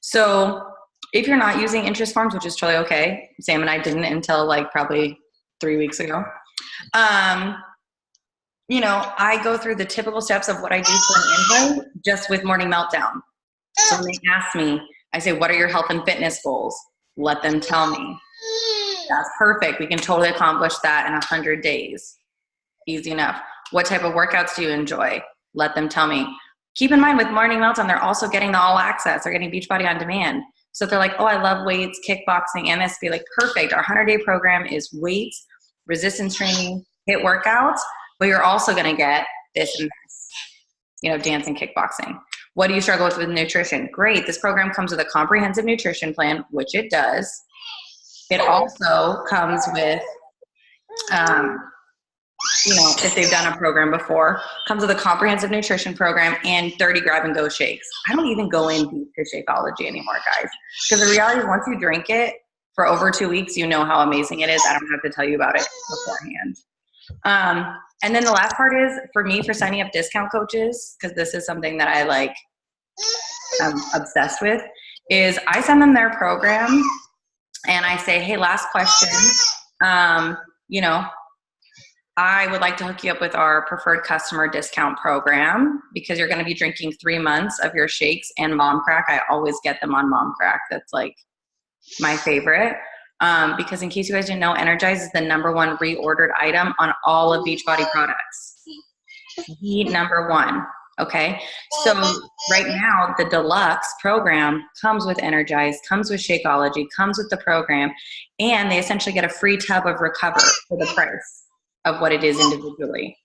So if you're not using interest forms, which is totally okay, Sam and I didn't until like probably 3 weeks ago. I go through the typical steps of what I do for an invite just with Morning Meltdown. So when they ask me, I say, what are your health and fitness goals? Let them tell me. That's perfect. We can totally accomplish that in 100 days. Easy enough. What type of workouts do you enjoy? Let them tell me. Keep in mind with Morning Meltdown, they're also getting the all access. They're getting Beachbody on demand. So if they're like, oh, I love weights, kickboxing, and this, be like, perfect. Our 100-day program is weights, resistance training, HIIT workouts, but you're also going to get this and this, dance and kickboxing. What do you struggle with nutrition? Great. This program comes with a comprehensive nutrition plan, which it does. It also comes with, if they've done a program before, comes with a comprehensive nutrition program and 30 grab-and-go shakes. I don't even go in deep to Shakeology anymore, guys. Because the reality is once you drink it for over 2 weeks, you know how amazing it is. I don't have to tell you about it beforehand. And then the last part is, for me, for signing up discount coaches, because this is something that I'm obsessed with, is I send them their program and I say, hey, last question, I would like to hook you up with our preferred customer discount program because you're going to be drinking 3 months of your shakes and Mom Crack. I always get them on Mom Crack. That's like my favorite. Because in case you guys didn't know, Energize is the #1 reordered item on all of Beachbody products. The #1. Okay. So right now, the deluxe program comes with Energize, comes with Shakeology, comes with the program, and they essentially get a free tub of Recover for the price of what it is individually.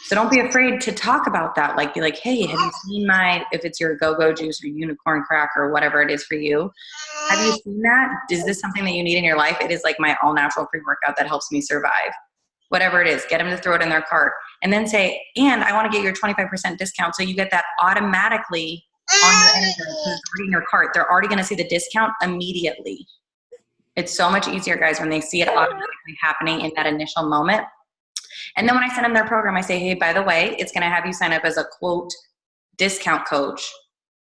So don't be afraid to talk about that. Like, be like, hey, have you seen if it's your Go-Go Juice or Unicorn Crack or whatever it is for you, have you seen that? Is this something that you need in your life? It is like my all-natural pre-workout that helps me survive. Whatever it is, get them to throw it in their cart. And then say, and I want to get your 25% discount. So you get that automatically on your Energize because it's already in your cart. They're already going to see the discount immediately. It's so much easier, guys, when they see it automatically happening in that initial moment. And then when I send them their program, I say, hey, by the way, it's going to have you sign up as a quote discount coach,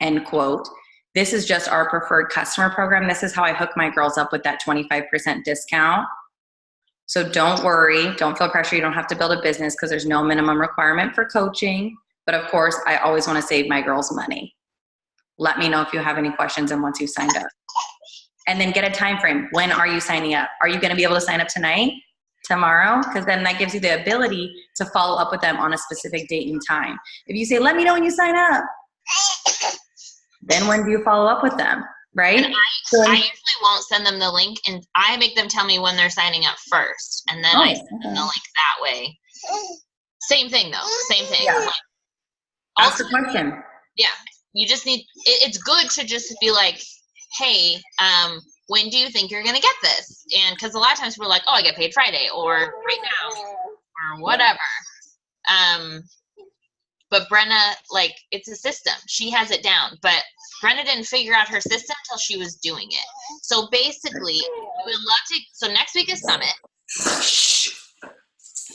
end quote. This is just our preferred customer program. This is how I hook my girls up with that 25% discount. So don't worry, don't feel pressure. You don't have to build a business because there's no minimum requirement for coaching. But of course, I always want to save my girls money. Let me know if you have any questions and once you've signed up. And then get a time frame. When are you signing up? Are you going to be able to sign up tonight? Tomorrow? Because then that gives you the ability to follow up with them on a specific date and time. If you say, let me know when you sign up, then when do you follow up with them? Right? And I usually won't send them the link, and I make them tell me when they're signing up first, and then I send them the link that way. Same thing, though. Same thing. Yeah. Like, ask the question. Yeah. You just need, it's good to just be like, hey, when do you think you're going to get this? And because a lot of times we're like, oh, I get paid Friday or right now or whatever. But Brenna, like, it's a system. She has it down. But Brenna didn't figure out her system until she was doing it. So basically, we would love to, so next week is Summit.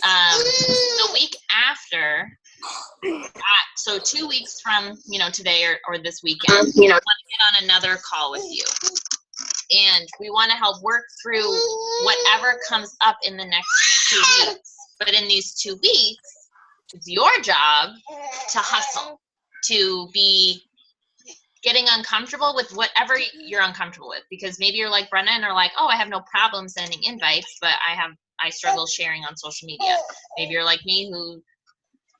The week after, so 2 weeks from, today or this weekend, we want to get on another call with you. And we want to help work through whatever comes up in the next 2 weeks. But in these 2 weeks, it's your job to hustle, to be getting uncomfortable with whatever you're uncomfortable with. Because maybe you're like Brenna and are like, oh, I have no problem sending invites, but I struggle sharing on social media. Maybe you're like me who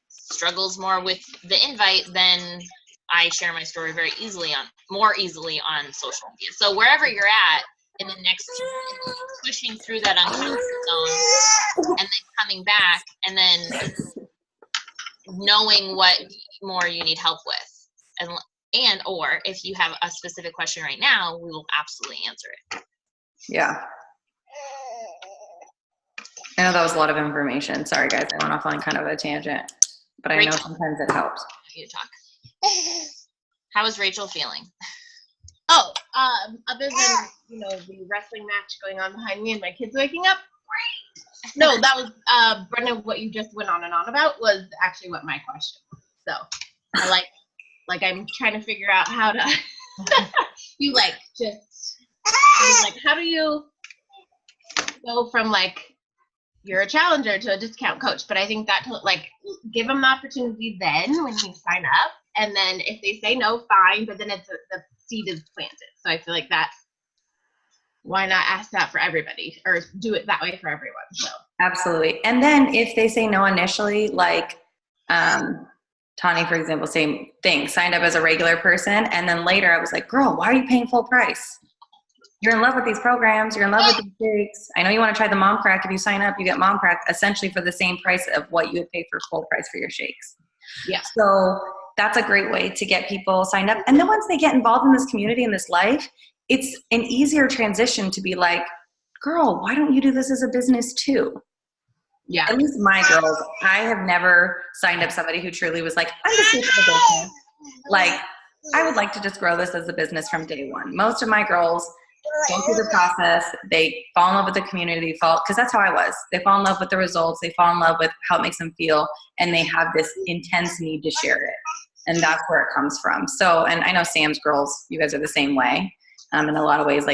struggles more with the invite than I share my story more easily on social media. So wherever you're at in the next 2 weeks, pushing through that uncomfort zone and then coming back and then knowing what more you need help with. Or if you have a specific question right now, we will absolutely answer it. Yeah. I know that was a lot of information. Sorry, guys. I went off on kind of a tangent. But I know sometimes it helps. You talk. How is Rachel feeling? Oh, other than, the wrestling match going on behind me and my kids waking up, great. No, that was, Brenna, what you just went on and on about was actually what my question was. So, I like I'm trying to figure out how to, how do you go from, you're a challenger to a discount coach? But I think that, give them the opportunity then when you sign up. And then if they say no, fine. But then the seed is planted. So I feel like why not ask that for everybody or do it that way for everyone? So absolutely. And then if they say no initially, Tani, for example, same thing, signed up as a regular person. And then later I was like, girl, why are you paying full price? You're in love with these programs. You're in love with these shakes. I know you want to try the Mom Crack. If you sign up, you get Mom Crack essentially for the same price of what you would pay for full price for your shakes. Yeah. So that's a great way to get people signed up. And then once they get involved in this community, in this life, it's an easier transition to be like, girl, why don't you do this as a business too? Yeah. At least my girls, I have never signed up somebody who truly was like, I'm just here for the business. I would like to just grow this as a business from day one. Most of my girls go through the process. They fall in love with the community, because that's how I was. They fall in love with the results. They fall in love with how it makes them feel. And they have this intense need to share it. And that's where it comes from. So, and I know Sam's girls, you guys are the same way. In a lot of ways,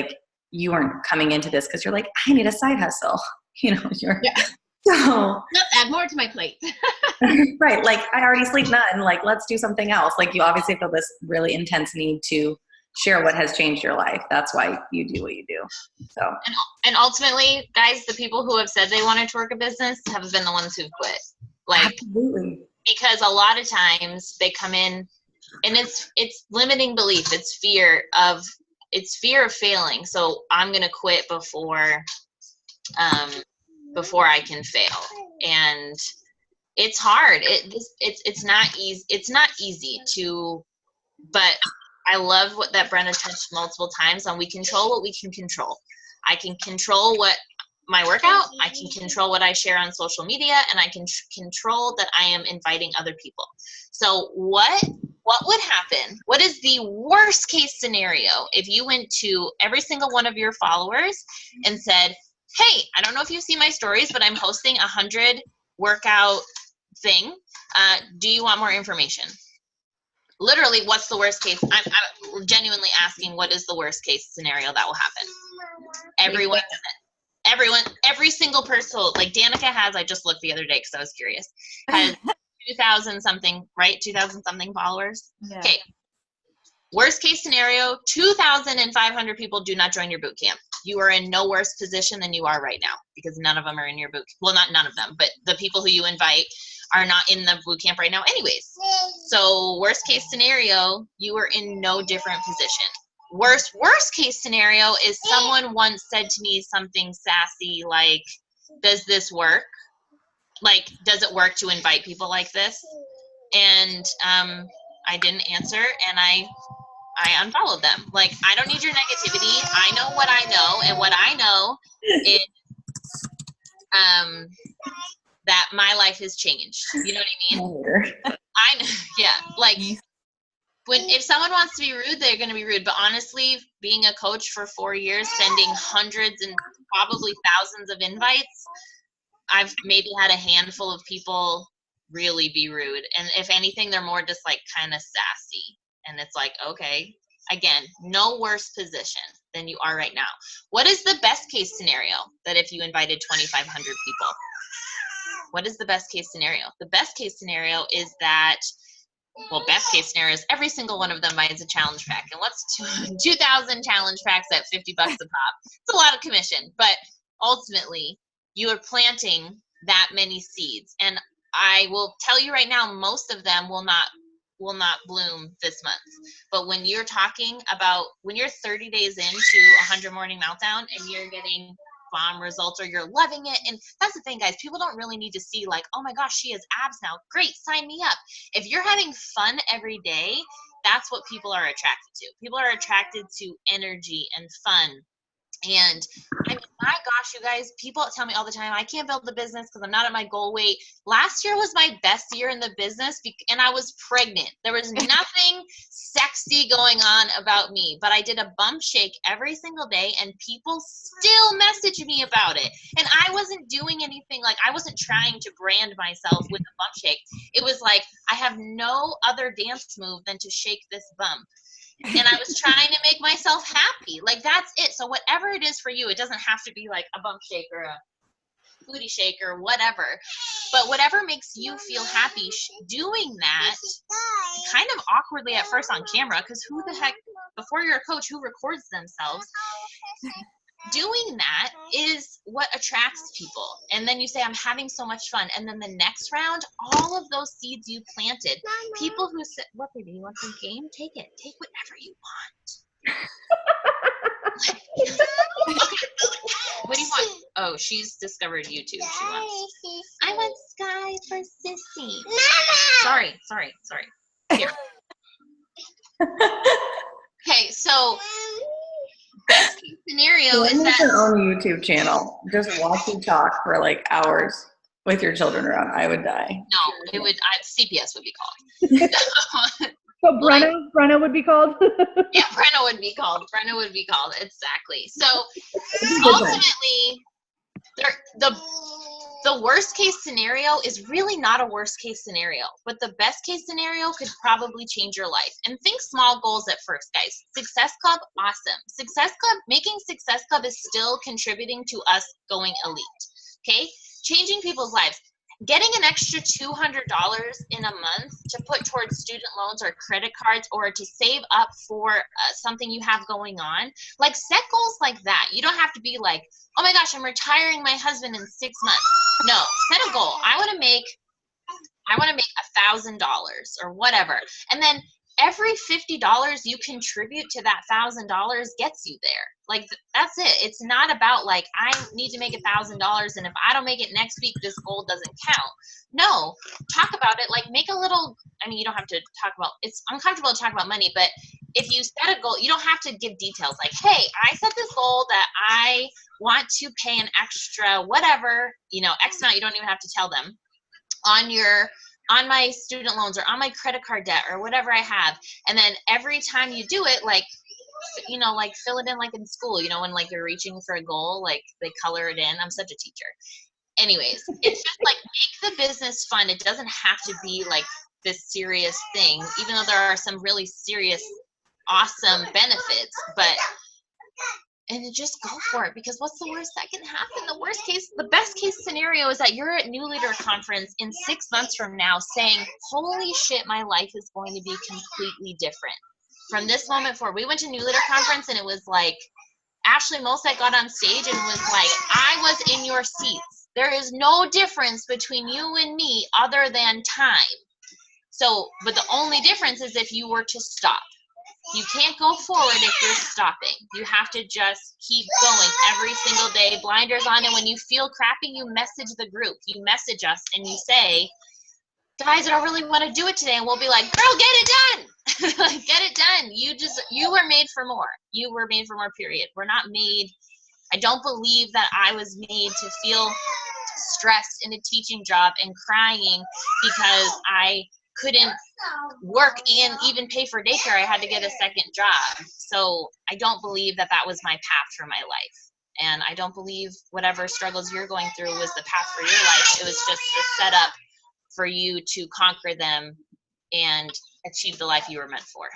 you weren't coming into this because you're like, I need a side hustle. Yeah. So not add more to my plate. Right. Like, I already sleep none. Like, let's do something else. Like, you obviously feel this really intense need to share what has changed your life. That's why you do what you do. So. And ultimately, guys, the people who have said they wanted to work a business have been the ones who've quit. Like, Absolutely. because a lot of times they come in, and it's limiting belief. It's fear of failing. So I'm gonna quit before I can fail, and it's hard. It's not easy. It's not easy to, but I love what that Brenna touched multiple times on. We control what we can control. I can control what my workout, I can control what I share on social media, and I can control that I am inviting other people. So what would happen? What is the worst case scenario if you went to every single one of your followers and said, hey, I don't know if you see my stories, but I'm hosting 100 workout thing. Do you want more information? Literally, what's the worst case? I'm genuinely asking, what is the worst case scenario that will happen? Every single person, like Danica has, I just looked the other day because I was curious, has 2,000 something, right? 2,000 something followers. Yeah. Okay. Worst case scenario, 2,500 people do not join your boot camp. You are in no worse position than you are right now because none of them are in your boot. Well, not none of them, but the people who you invite are not in the boot camp right now anyways. So worst case scenario, you are in no different position. Worst case scenario is someone once said to me something sassy like, does this work? Like, does it work to invite people like this? And I didn't answer, and I unfollowed them. Like, I don't need your negativity. I know what I know, and what I know is that my life has changed. You know what I mean? I know, yeah. Like, if someone wants to be rude, they're going to be rude. But honestly, being a coach for 4 years, sending hundreds and probably thousands of invites, I've maybe had a handful of people really be rude. And if anything, they're more just like kind of sassy. And it's like, okay, again, no worse position than you are right now. What is the best case scenario that if you invited 2,500 people? What is the best case scenario? The best case scenario is that, well, best case scenario is every single one of them buys a challenge pack. And what's 2,000 challenge packs at $50 a pop? It's a lot of commission, but ultimately you are planting that many seeds. And I will tell you right now, most of them will not bloom this month. But when you're talking about, when you're 30 days into 100 Morning Meltdown and you're getting bomb results or you're loving it, and that's the thing, guys, people don't really need to see like, oh my gosh, she has abs now, great, sign me up. If you're having fun every day, that's what people are attracted to. People are attracted to energy and fun. And I mean, my gosh, you guys, people tell me all the time, I can't build the business because I'm not at my goal weight. Last year was my best year in the business, and I was pregnant. There was nothing sexy going on about me, but I did a bump shake every single day, and people still message me about it. And I wasn't doing anything, like I wasn't trying to brand myself with a bump shake. It was like, I have no other dance move than to shake this bump. And I was trying to make myself happy. Like, that's it. So whatever it is for you, it doesn't have to be like a bump shake or a booty shake or whatever. But whatever makes you feel happy, doing that kind of awkwardly at first on camera, because who the heck, before you're a coach, who records themselves? Doing that is what attracts people. And then you say, I'm having so much fun. And then the next round, all of those seeds you planted, people who said, what, baby, you want some game? Take it. Take whatever you want. What do you want? Oh, she's discovered YouTube. She wants. I want Sky for Sissy. Sorry. Here. Okay, so best case scenario is that your own YouTube channel. Just watch you talk for like hours with your children around. I would die. no, it would. CPS would be called. So Brenna would be called? Yeah, Brenna would be called. Exactly. So ultimately, the worst case scenario is really not a worst case scenario, but the best case scenario could probably change your life. And think small goals at first, guys. Success Club, awesome. Success Club, making Success Club is still contributing to us going elite. Okay? Changing people's lives. getting an extra $200 in a month to put towards student loans or credit cards, or to save up for something you have going on, like set goals like that. You don't have to be like, oh my gosh, I'm retiring my husband in 6 months. No, set a goal. I want to make $1,000 or whatever. And then every $50 you contribute to that $1,000 gets you there. Like, that's it. It's not about like, I need to make $1,000, and if I don't make it next week, this goal doesn't count. No, talk about it. Like, make a little, I mean, you don't have to talk about, it's uncomfortable to talk about money, but if you set a goal, you don't have to give details. Like, hey, I set this goal that I want to pay an extra whatever, X amount, you don't even have to tell them, on my student loans or on my credit card debt or whatever I have. And then every time you do it, like, like fill it in like in school, when like you're reaching for a goal, like they color it in. I'm such a teacher. Anyways, it's just like, make the business fun. It doesn't have to be like this serious thing, even though there are some really serious, awesome benefits, and then just go for it, because what's the worst that can happen? The best case scenario is that you're at New Leader Conference in 6 months from now saying, holy shit, my life is going to be completely different. From this moment forward, we went to New Leader Conference, and it was like, Ashley Mosek got on stage and was like, I was in your seats. There is no difference between you and me other than time. So, but the only difference is if you were to stop. You can't go forward if you're stopping. You have to just keep going every single day, blinders on. And when you feel crappy, you message the group. You message us and you say, guys, I don't really want to do it today. And we'll be like, girl, get it done. Like, get it done. You were made for more. You were made for more, period. We're not made. I don't believe that I was made to feel stressed in a teaching job and crying because I couldn't work and even pay for daycare. I had to get a second job. So I don't believe that was my path for my life. And I don't believe whatever struggles you're going through was the path for your life. It was just a setup for you to conquer them and achieve the life you were meant for.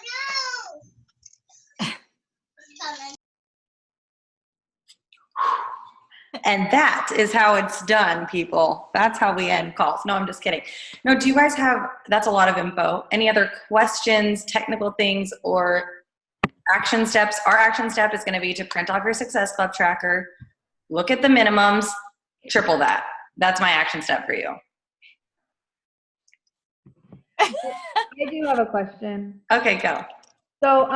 And that is how it's done, people. That's how we end calls. No, I'm just kidding. No, do you guys have, that's a lot of info. Any other questions, technical things, or action steps? Our action step is going to be to print off your Success Club tracker, look at the minimums, triple that. That's my action step for you. I do have a question. Okay, go. So,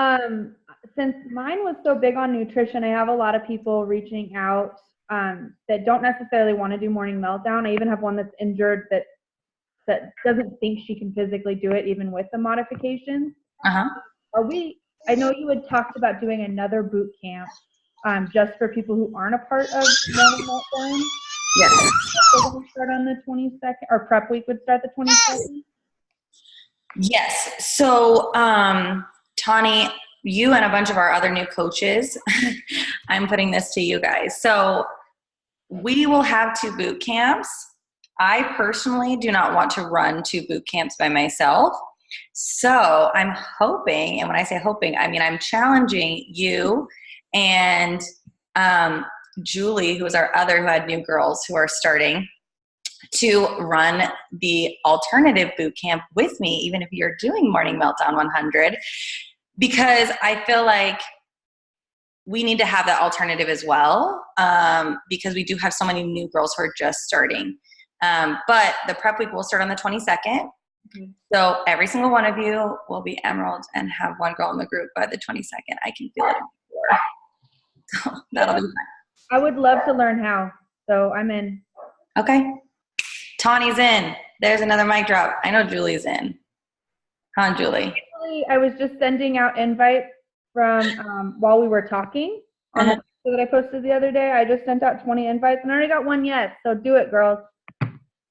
since mine was so big on nutrition, I have a lot of people reaching out that don't necessarily want to do morning meltdown. I even have one that's injured that doesn't think she can physically do it even with the modifications. I know you had talked about doing another boot camp just for people who aren't a part of morning meltdown. Yes. So we'll start on the 22nd, or prep week would start the 22nd? Yes. So, Tawny, you and a bunch of our other new coaches, I'm putting this to you guys. So we will have 2 boot camps. I personally do not want to run 2 boot camps by myself. So I'm hoping, and when I say hoping, I mean I'm challenging you and Julie, who is our other who had new girls who are starting, to run the alternative boot camp with me, even if you're doing Morning Meltdown 100, because I feel like we need to have that alternative as well, because we do have so many new girls who are just starting. But the prep week will start on the 22nd. Mm-hmm. So every single one of you will be Emerald and have one girl in the group by the 22nd. I can feel it. So that'll be fun. I would love to learn how, so I'm in. Okay. Tawny's in. There's another mic drop. I know Julie's in. Huh, Julie? Actually, I was just sending out invites from while we were talking on the video that I posted the other day. I just sent out 20 invites and I already got one yes. So do it, girls.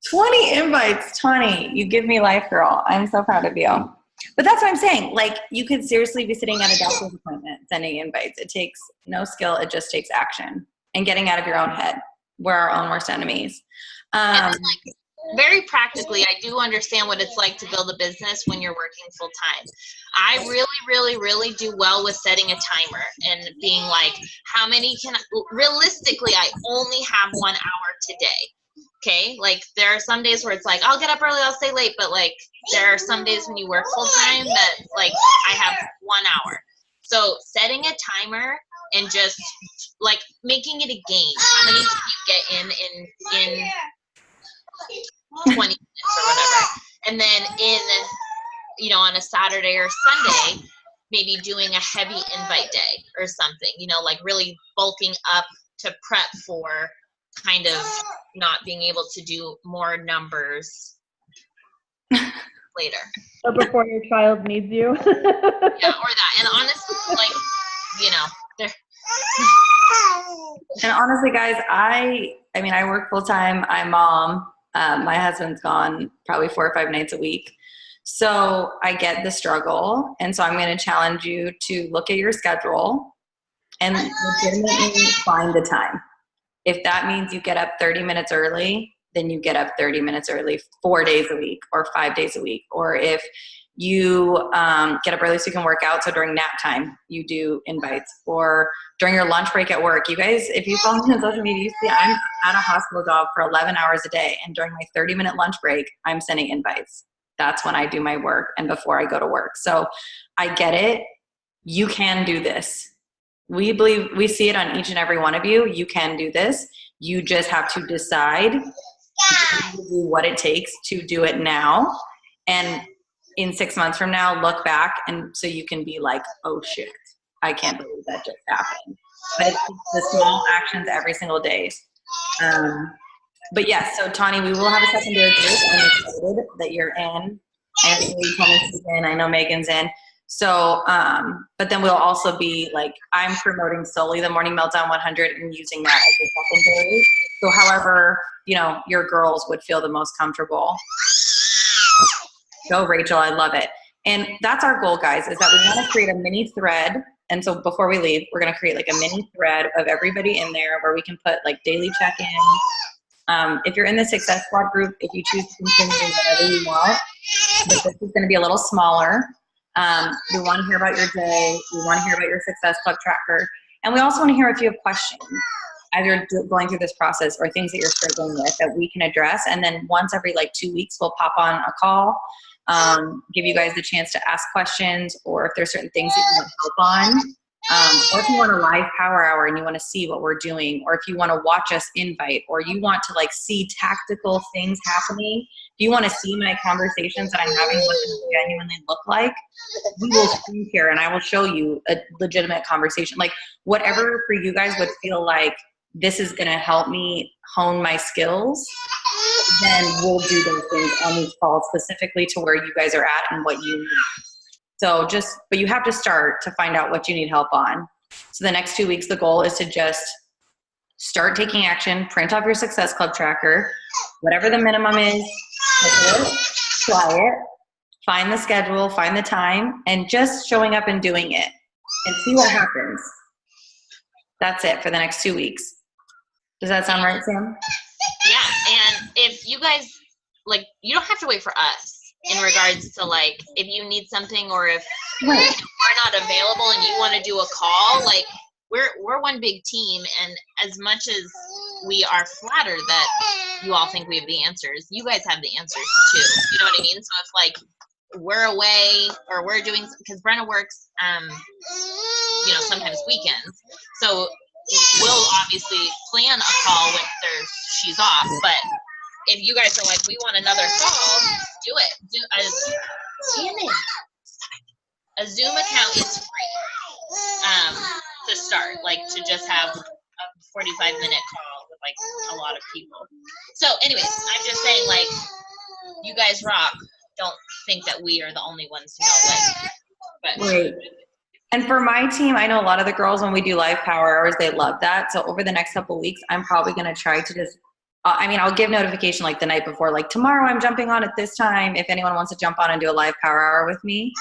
20 invites, Tawny. You give me life, girl. I'm so proud of you. But that's what I'm saying. Like, you could seriously be sitting at a doctor's appointment sending invites. It takes no skill. It just takes action and getting out of your own head. We're our own worst enemies. Very practically, I do understand what it's like to build a business when you're working full time. I really, really, really do well with setting a timer and being like, how many realistically, I only have 1 hour today. Okay, like there are some days where it's like I'll get up early, I'll stay late, but like there are some days when you work full time that like I have 1 hour. So setting a timer and just like making it a game. How many can you get in 20 minutes or whatever? And then on a Saturday or Sunday, maybe doing a heavy invite day or something, like really bulking up to prep for kind of not being able to do more numbers later. Or before your child needs you. Yeah, or that. And honestly, like, And honestly, guys, I work full time. I'm mom. My husband's gone probably 4 or 5 nights a week. So I get the struggle. And so I'm going to challenge you to look at your schedule and legitimately find the time. If that means you get up 30 minutes early, then you get up 30 minutes early 4 days a week or 5 days a week. Or if you get up early so you can work out, so during nap time you do invites, or during your lunch break at work. You guys, if you follow me on social media, you see I'm at a hospital job for 11 hours a day, and during my 30-minute lunch break, I'm sending invites. That's when I do my work and before I go to work. So I get it. You can do this. We believe, we see it on each and every one of you. You can do this. You just have to decide to do what it takes to do it now. And in 6 months from now, look back, and so you can be like, oh shit, I can't believe that just happened. But it's the small actions every single day. But yes, so Tawny, we will have a secondary group. I'm excited that you're in. Anthony's in. I know Megan's in. So, but then we'll also be like, I'm promoting solely the Morning Meltdown 100 and using that as a secondary. So however, your girls would feel the most comfortable. Go, Rachel. I love it. And that's our goal, guys, is that we want to create a mini thread. And so before we leave, we're going to create like a mini thread of everybody in there where we can put like daily check-ins. If you're in the Success Squad group, if you choose to continue whatever you want, but this is going to be a little smaller. We want to hear about your day. We want to hear about your Success Club tracker. And we also want to hear if you have questions as you're going through this process or things that you're struggling with that we can address. And then once every 2 weeks, we'll pop on a call, give you guys the chance to ask questions, or if there's certain things that you want help on. Or if you want a live power hour and you want to see what we're doing, or if you want to watch us invite, or you want to see tactical things happening, if you want to see my conversations that I'm having, what they genuinely look like, we will screen share and I will show you a legitimate conversation. Whatever for you guys would feel like this is going to help me hone my skills, then we'll do those things on these calls specifically to where you guys are at and what you need. So but you have to start to find out what you need help on. So the next 2 weeks, the goal is to just start taking action, print off your Success Club tracker, whatever the minimum is, try it, find the schedule, find the time, and just showing up and doing it and see what happens. That's it for the next 2 weeks. Does that sound right, Sam? Yeah, and if you guys, you don't have to wait for us. In regards to if you need something, or if we're not available and you want to do a call, we're one big team, and as much as we are flattered that you all think we have the answers, you guys have the answers too. You know what I mean? So if we're away or we're doing, because Brenna works, sometimes weekends, so we'll obviously plan a call when she's off, but if you guys are we want another call, do it. A Zoom account is free to start, to just have a 45-minute call with a lot of people. So anyways, I'm just saying you guys rock. Don't think that we are the only ones who know but Right. And for my team, I know a lot of the girls, when we do live power hours, they love that. So over the next couple of weeks, I'm probably going to try to just I'll give notification the night before, tomorrow I'm jumping on at this time if anyone wants to jump on and do a live power hour with me.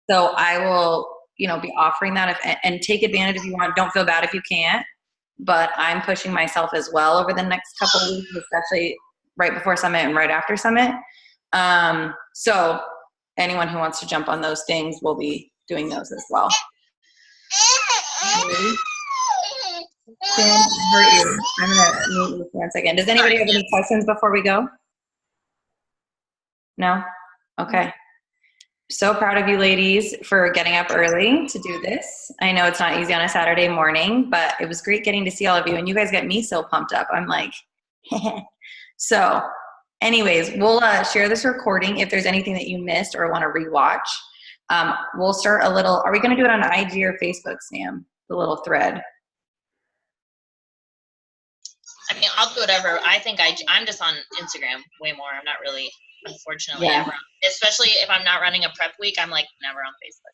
So I will, be offering that and take advantage if you want. Don't feel bad if you can't, but I'm pushing myself as well over the next couple of weeks, especially right before Summit and right after Summit. So anyone who wants to jump on those things, will be doing those as well. Sam, I hurt you. I'm gonna mute you for 1 second. Does anybody have any questions before we go? No? Okay. So proud of you ladies for getting up early to do this. I know it's not easy on a Saturday morning, but it was great getting to see all of you, and you guys get me so pumped up. I'm like, so anyways, we'll share this recording if there's anything that you missed or want to rewatch. We'll start a little, are we going to do it on IG or Facebook, Sam? The little thread. I mean, I'll do whatever. I think I'm just on Instagram way more. I'm not really, unfortunately, Yeah. ever on, especially if I'm not running a prep week, I'm like never on Facebook.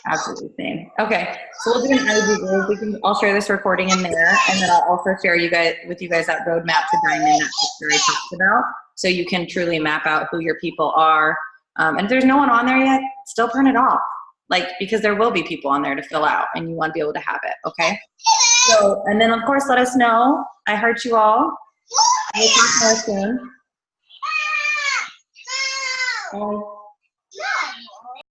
Absolutely same. Okay, so we'll do an IG group. I'll share this recording in there, and then I'll also share with you guys that roadmap to Diamond that Terry talked about, so you can truly map out who your people are. And if there's no one on there yet, still print it off, because there will be people on there to fill out, and you want to be able to have it. Okay. So, and then of course, let us know. I hurt you all. We'll talk more soon. Bye.